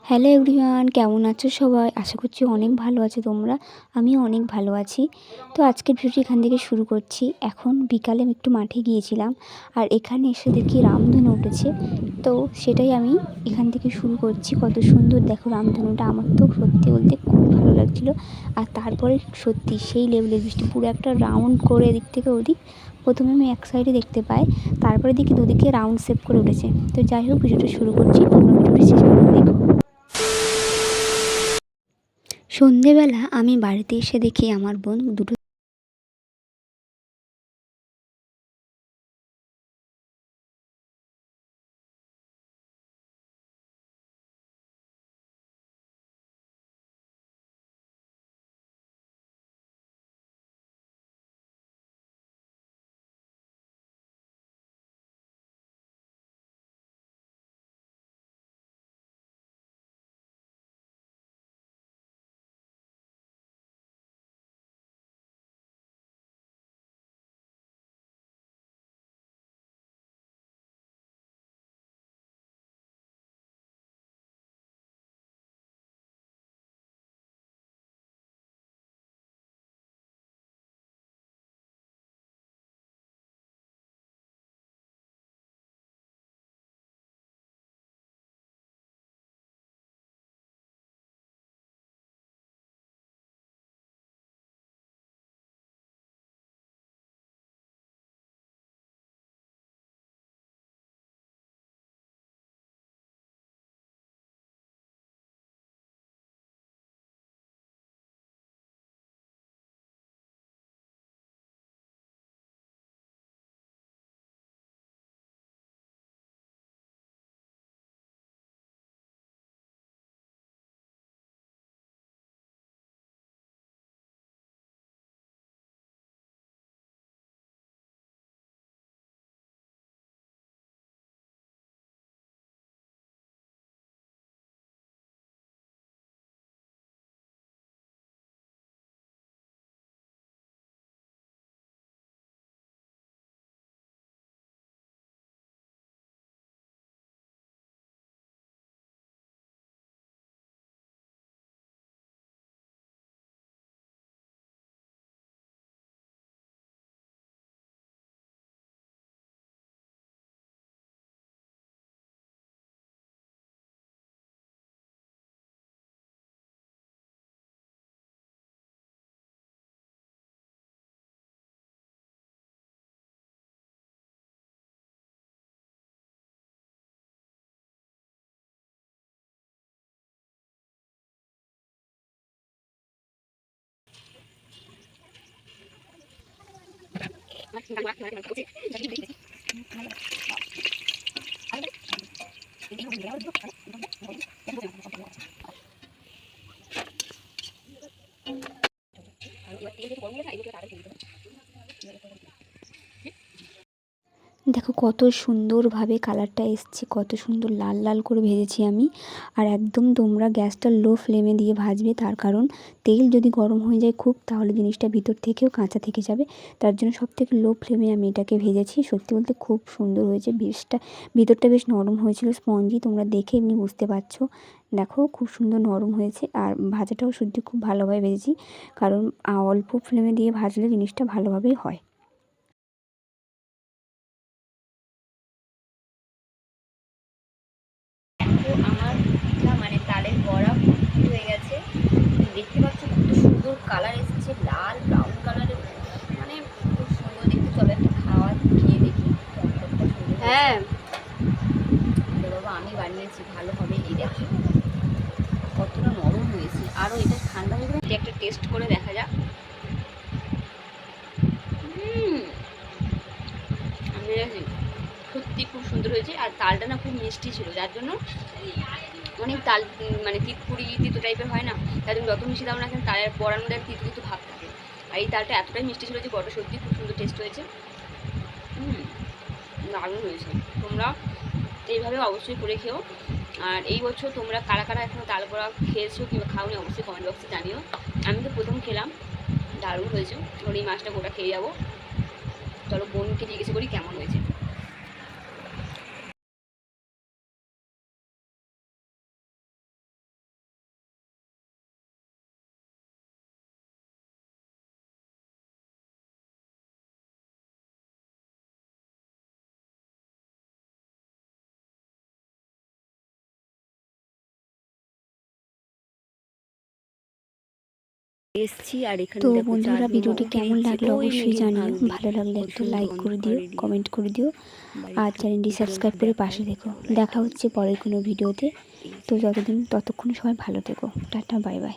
Hello everyone, কেমন আছো সবাই? আশা করছি অনেক ভালো আছো তোমরা। আমিও অনেক ভালো আছি। তো আজকের ভিডিওটি এখান থেকে শুরু করছি। এখন বিকালে আমি একটু মাঠে গিয়েছিলাম, আর এখানে এসে দেখি রামধনু উঠেছে। তো সেটাই আমি এখান থেকে শুরু করছি। কত সুন্দর দেখো রামধনুটা, আমার তো সত্যি বলতে খুবই ভালো লাগছিলো। আর তারপরে সত্যি সেই লেভেলের বৃষ্টি, পুরো একটা রাউন্ড করে এদিক থেকে ওদিক। প্রথমে আমি এক সাইডে দেখতে পাই, তারপরে দেখি দুদিকে রাউন্ড শেপ করে উঠেছে। তো যাই হোক, ভিডিওটা শুরু করছি, তোমরা ভিডিওটি শেষ পর্যন্ত দেখো। সন্ধেবেলা আমি বাড়িতে এসে দেখি আমার বোন দুটো দেখো কত সুন্দরভাবে কালারটা এসছে, কত সুন্দর লাল লাল করে ভেজেছি আমি। আর একদম তোমরা গ্যাসটা লো ফ্লেমে দিয়ে ভাজবে, তার কারণ তেল যদি গরম হয়ে যায় খুব, তাহলে জিনিসটা ভিতর থেকেও কাঁচা থেকে যাবে। তার জন্য সব থেকে লো ফ্লেমে আমি এটাকে ভেজেছি। সত্যি বলতে খুব সুন্দর হয়েছে, ভিতরটা বেশ নরম হয়েছিল, স্পঞ্জি। তোমরা দেখে এমনি বুঝতে পারছো, দেখো খুব সুন্দর নরম হয়েছে। আর ভাজাটাও সত্যি খুব ভালোভাবে ভেজেছি, কারণ অল্প ফ্লেমে দিয়ে ভাজলে জিনিসটা ভালোভাবেই হয়। তো আমার পিঠা মানে তালের বড়া কমপ্লিট হয়ে গেছে। দেখতে পাচ্ছ কত সুন্দর কালার এসেছে, লাল ব্রাউন কালারের, মানে খুব সুন্দর দেখতে। চলো একটা খাওয়া খেয়ে দেখি কতটা সুন্দর। হ্যাঁ বাবা, আমি বানিয়েছি, ভালো হবে। এই দেখো কতটা নরম হয়েছে। আরও এটা ঠান্ডা হয়ে গেলে একটা টেস্ট করে দেখা যাক। সত্যি খুব সুন্দর হয়েছে। আর তালটা না খুব মিষ্টি ছিল, যার জন্য অনেক তাল মানে তিতো টাইপের হয় না, তার জন্য যত মিষ্টি দাও না কেন তালের বড়ার মধ্যে তিতো তিতো ভাব থাকে। আর এই তালটা এতটাই মিষ্টি ছিল যে বড়টা সত্যি খুব সুন্দর টেস্ট হয়েছে। দারুণ হয়েছে। তোমরা এইভাবে অবশ্যই করে খেও। আর এই বছর তোমরা কারা কারা এখনও তাল বড়া খেয়েছো কিংবা খাওনি অবশ্যই কমেন্ট বক্সে জানিও। আমি তো প্রথম খেলাম, দারুণ হয়েছে। ওর এই মাছটা গোটা খেয়ে যাবো। চলো বোনকে জিজ্ঞেস করি কেমন হয়েছে। এসছি। আর এখানে তো দেখো বন্ধুরা, ভিডিওটি চার কেমন লাগলো ওই অবশ্যই মেঘের জানিও। ফাঁক দিয়ে ভালো লাগলে ওই একটা সূর্য লাইক করে দিও, অন্ধকারে কমেন্ট করে দিও, আর চ্যানেলটি সাবস্ক্রাইব করে পাশে থেকো। দেখা হচ্ছে পরের কোনো ভিডিওতে। তো ততক্ষণ সবাই ভালো থেকো। Tata, bye bye.